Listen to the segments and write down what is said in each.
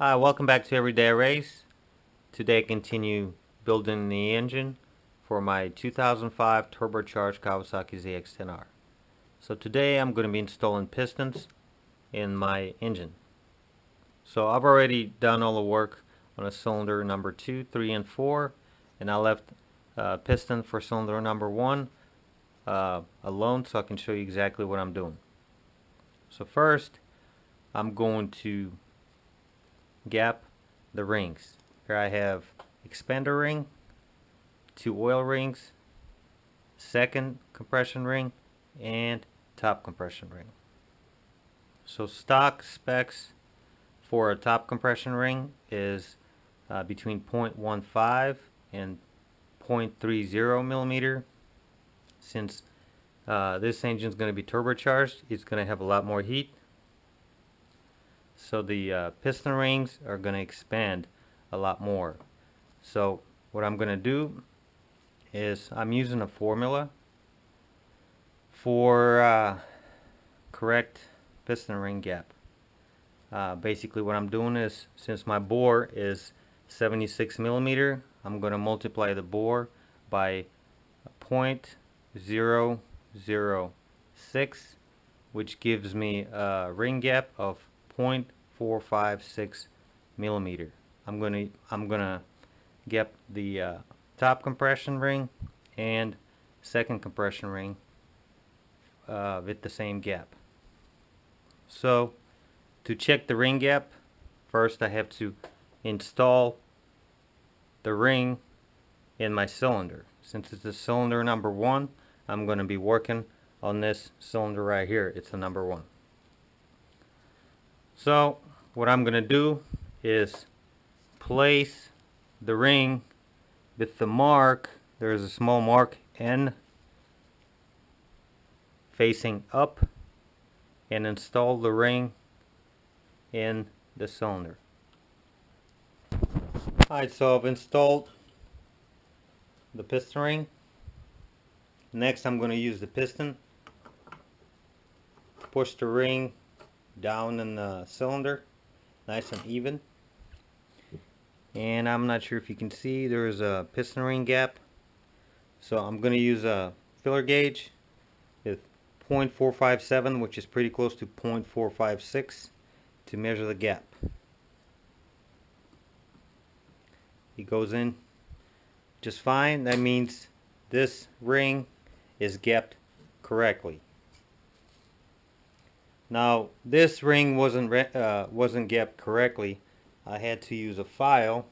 Hi, welcome back to Everyday Race. Today I continue building the engine for my 2005 turbocharged Kawasaki Zx10r. So today I'm going to be installing pistons in my engine. So I've already done all the work on a cylinder number 2, 3, and 4, and I left piston for cylinder number 1 alone so I can show you exactly what I'm doing. So first I'm going to gap the rings. Here I have expander ring, 2 oil rings, second compression ring, and top compression ring. So stock specs for a top compression ring is between 0.15 and 0.30 millimeter. Since this engine is going to be turbocharged, it's going to have a lot more heat. So the piston rings are going to expand a lot more. So what I'm going to do is I'm using a formula for correct piston ring gap. Basically what I'm doing is, since my bore is 76 millimeter, I'm going to multiply the bore by 0.006, which gives me a ring gap of 0.456 millimeter. I'm gonna gap the top compression ring and second compression ring with the same gap. So to check the ring gap, first I have to install the ring in my cylinder. Since it's a cylinder number 1, I'm going to be working on this cylinder right here. It's the number 1. So what I'm going to do is place the ring with the mark. There's a small mark N facing up, and install the ring in the cylinder. Alright, so I've installed the piston ring. Next I'm going to use the piston, push the ring down in the cylinder nice and even, and I'm not sure if you can see, there's a piston ring gap, so I'm going to use a filler gauge with 0.457, which is pretty close to 0.456, to measure the gap. It goes in just fine. That means this ring is gapped correctly. Now this ring wasn't gapped correctly. I had to use a file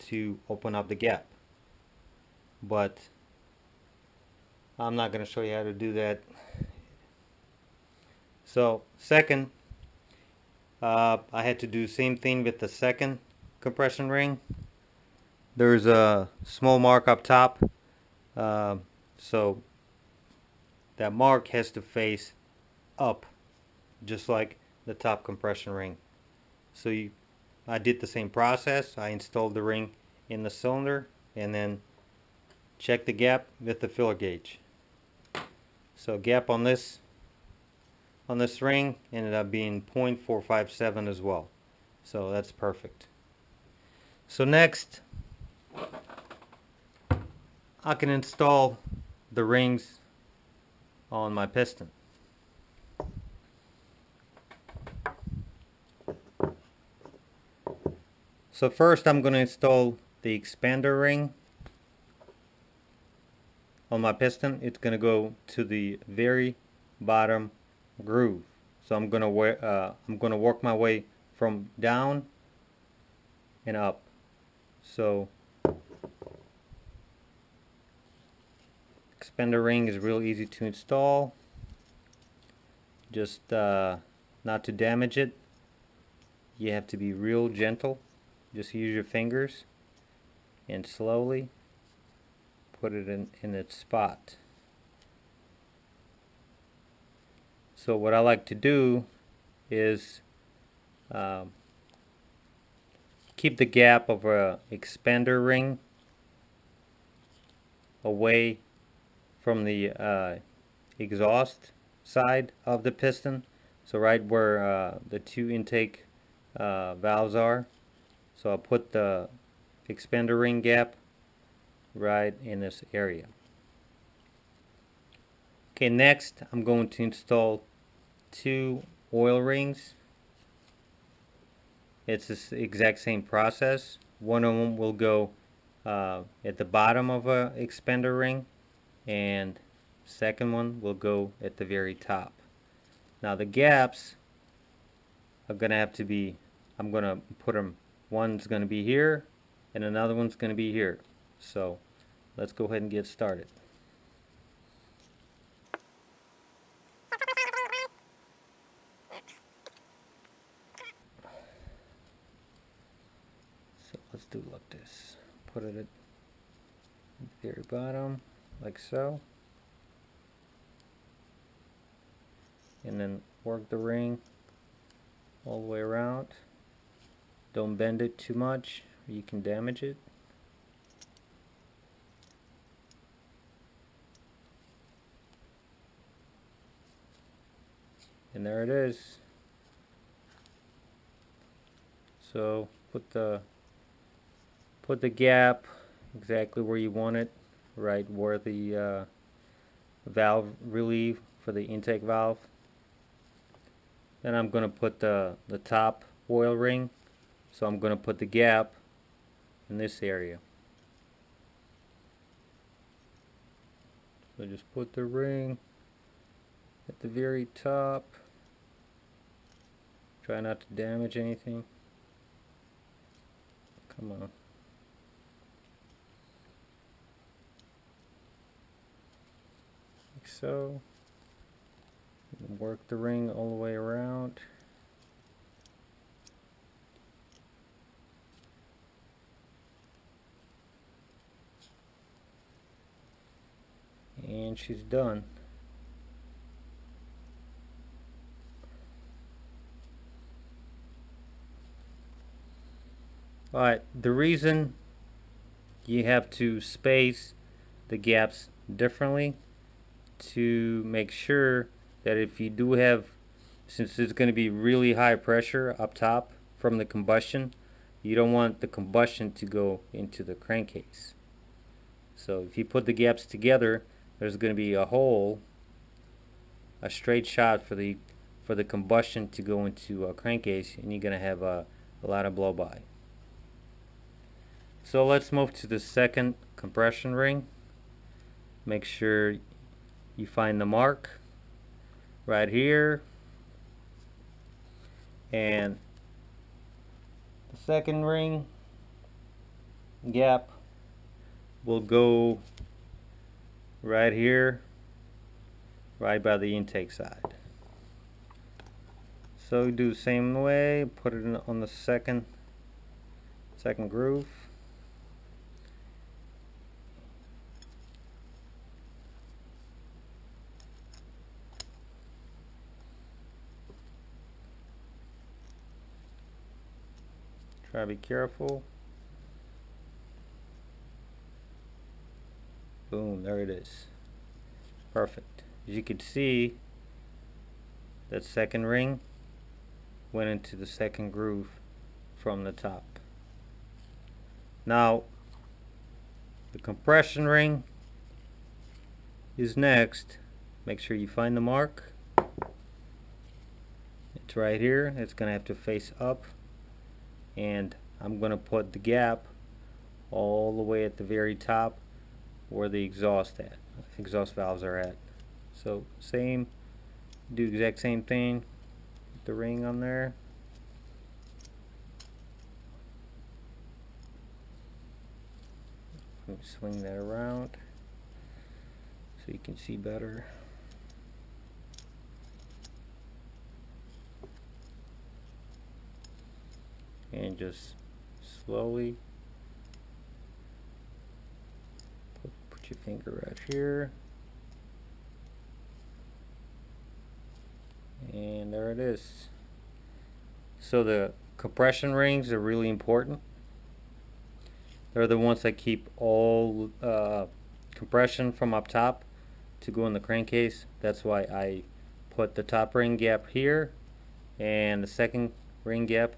to open up the gap, but I'm not going to show you how to do that. So second, I had to do the same thing with the second compression ring. There's a small mark up top, so that mark has to face up, just like the top compression ring. So I did the same process. I installed the ring in the cylinder and then checked the gap with the filler gauge. So gap on this ring ended up being 0.457 as well. So that's perfect. So next, I can install the rings on my piston. So first I'm going to install the expander ring on my piston. It's going to go to the very bottom groove. So I'm going to work my way from down and up. So expander ring is real easy to install. Just not to damage it, you have to be real gentle. Just use your fingers and slowly put it in its spot. So what I like to do is keep the gap of a expander ring away from the exhaust side of the piston. So right where the 2 intake valves are. So I'll put the expander ring gap right in this area. Okay, next I'm going to install 2 oil rings. It's the exact same process. One of them will go at the bottom of a expander ring, and second one will go at the very top. Now the gaps are gonna have to be, I'm gonna put them, one's gonna be here and another one's gonna be here. So let's go ahead and get started. So let's do it like this. Put it at the very bottom, like so. And then work the ring all the way around. Don't bend it too much, or you can damage it. And there it is. So put the gap exactly where you want it, right where the valve relieve for the intake valve. Then I'm going to put the top oil ring, so I'm going to put the gap in this area. So just put the ring at the very top. Try not to damage anything. Come on. Like so. Work the ring all the way around. And she's done. Alright, the reason you have to space the gaps differently to make sure that if you do have, since it's going to be really high pressure up top from the combustion, you don't want the combustion to go into the crankcase. So if you put the gaps together, there's going to be a hole, a straight shot for the combustion to go into a crankcase, and you're going to have a lot of blow by. So let's move to the second compression ring. Make sure you find the mark right here, and the second ring gap will go right here, right by the intake side. So we do the same way, put it on the second groove. Try to be careful. Boom, there it is. Perfect. As you can see, that second ring went into the second groove from the top. Now, the compression ring is next. Make sure you find the mark. It's right here. It's going to have to face up. And I'm going to put the gap all the way at the very top where the exhaust valves are at. So do exact same thing with the ring on there. Let me swing that around so you can see better. And just slowly put your finger right here, and there it is. So the compression rings are really important. They're the ones that keep all compression from up top to go in the crankcase. That's why I put the top ring gap here and the second ring gap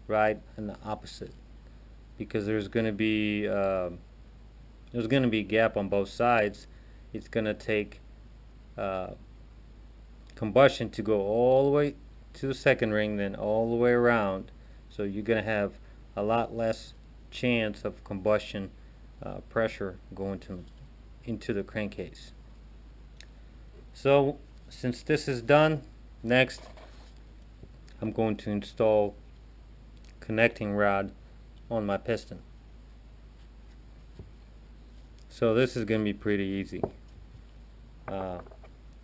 right in the opposite, because there's going to be a gap on both sides. It's going to take combustion to go all the way to the second ring, then all the way around. So you're going to have a lot less chance of combustion pressure going into the crankcase. So since this is done, next I'm going to install connecting rod on my piston. So this is going to be pretty easy. You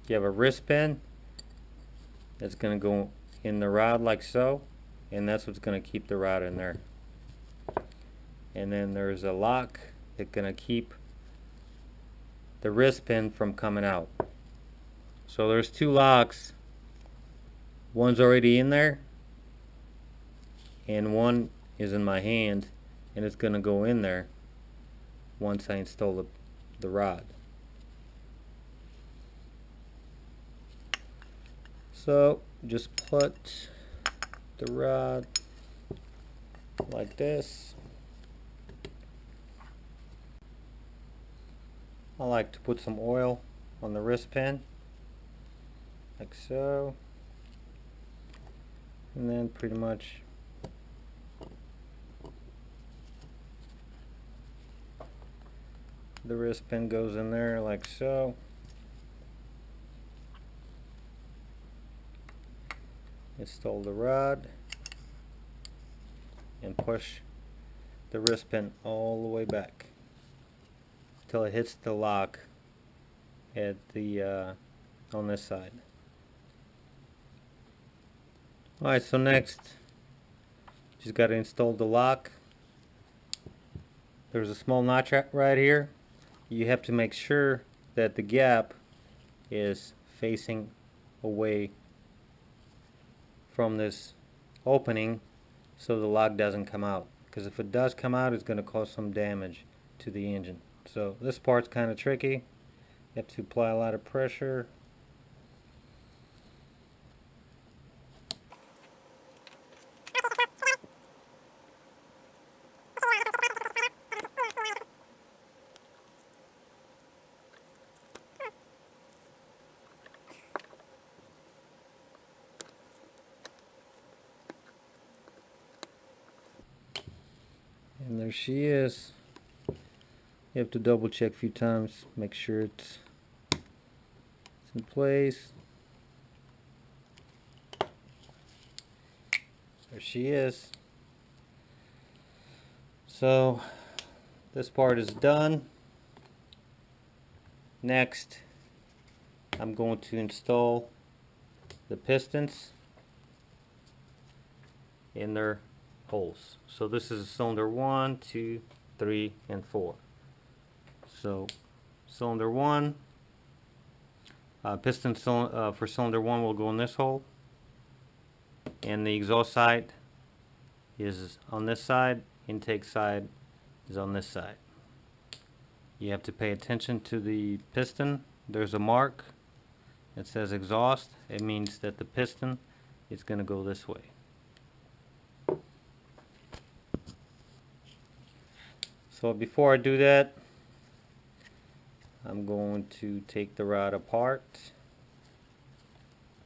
have a wrist pin that's going to go in the rod like so, and that's what's going to keep the rod in there. And then there's a lock that's going to keep the wrist pin from coming out. So there's two locks. One's already in there and one is in my hand, and it's going to go in there once I install the rod. So just put the rod like this. I like to put some oil on the wrist pin like so, and then pretty much the wrist pin goes in there like so. Install the rod and push the wrist pin all the way back until it hits the lock at the on this side. Alright, so next just got to install the lock. There's a small notch right here. You have to make sure that the gap is facing away from this opening so the lock doesn't come out, because if it does come out, it's going to cause some damage to the engine. So this part's kind of tricky. You have to apply a lot of pressure. And there she is. You have to double check a few times, make sure it's in place. There she is. So this part is done. Next, I'm going to install the pistons in their holes. So this is cylinder 1, 2, 3, and 4. So cylinder 1, piston for cylinder 1 will go in this hole, and the exhaust side is on this side, intake side is on this side. You have to pay attention to the piston. There's a mark that says exhaust. It means that the piston is going to go this way. So before I do that, I'm going to take the rod apart.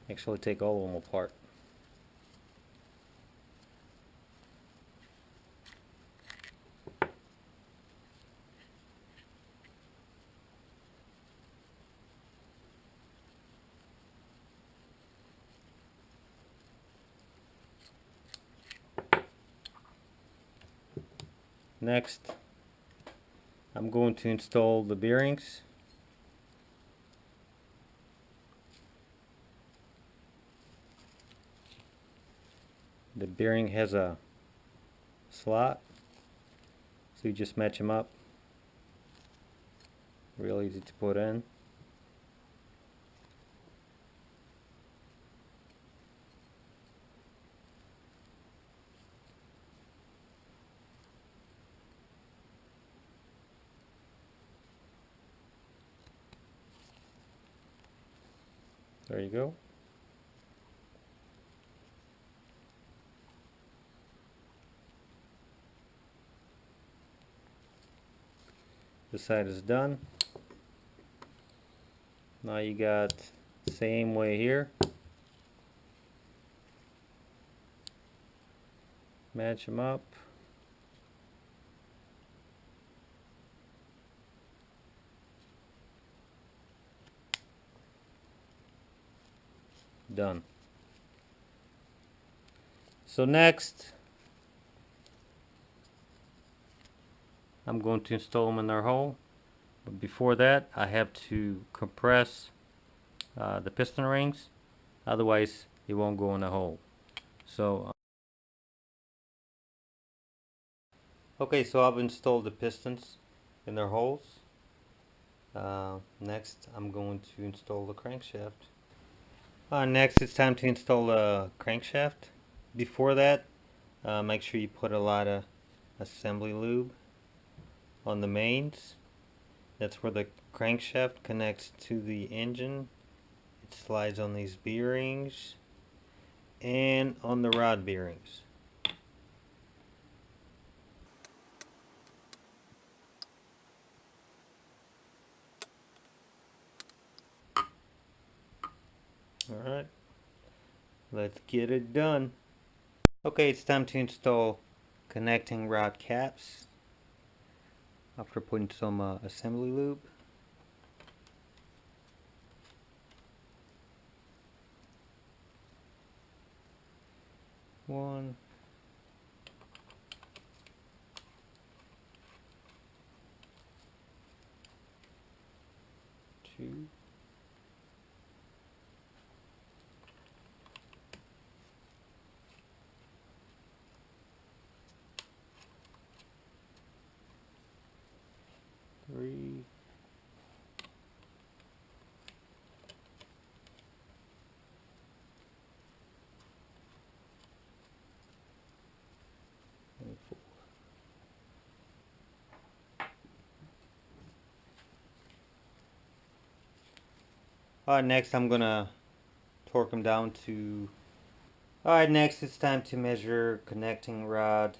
Actually, take all of them apart. Next, I'm going to install the bearings. The bearing has a slot, so you just match them up. Real easy to put in. There you go. This side is done. Now you got same way here. Match them up. Done. So next, I'm going to install them in their hole. But before that, I have to compress the piston rings. Otherwise, it won't go in the hole. So, okay, so I've installed the pistons in their holes. Next, I'm going to install the crankshaft. Next, it's time to install the crankshaft. Before that, make sure you put a lot of assembly lube on the mains. That's where the crankshaft connects to the engine. It slides on these bearings and on the rod bearings. Alright, let's get it done. Okay, it's time to install connecting rod caps after putting some assembly lube. One, two, three, and four. Alright, next I'm gonna torque them down to... Alright, next it's time to measure connecting rod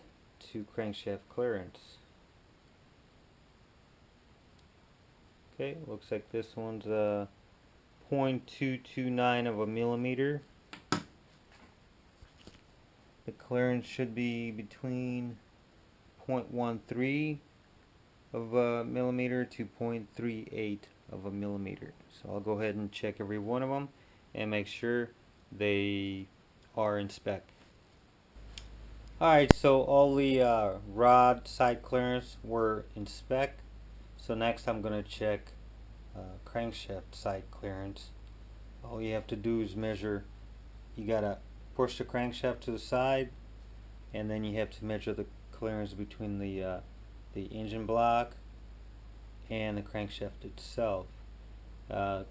to crankshaft clearance. Okay, looks like this one's 0.229 of a millimeter. The clearance should be between 0.13 of a millimeter to 0.38 of a millimeter. So I'll go ahead and check every one of them and make sure they are in spec. Alright, so all the rod side clearance were in spec. So next I'm going to check crankshaft side clearance. All you have to do is measure. You got to push the crankshaft to the side, and then you have to measure the clearance between the engine block and the crankshaft itself.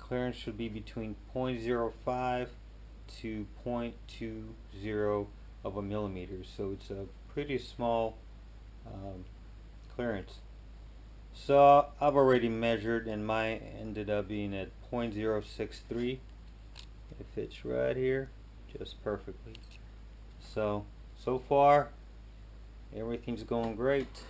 Clearance should be between 0.05 to 0.20 of a millimeter, so it's a pretty small clearance. So I've already measured, and mine ended up being at 0.063. It fits right here just perfectly. So far everything's going great.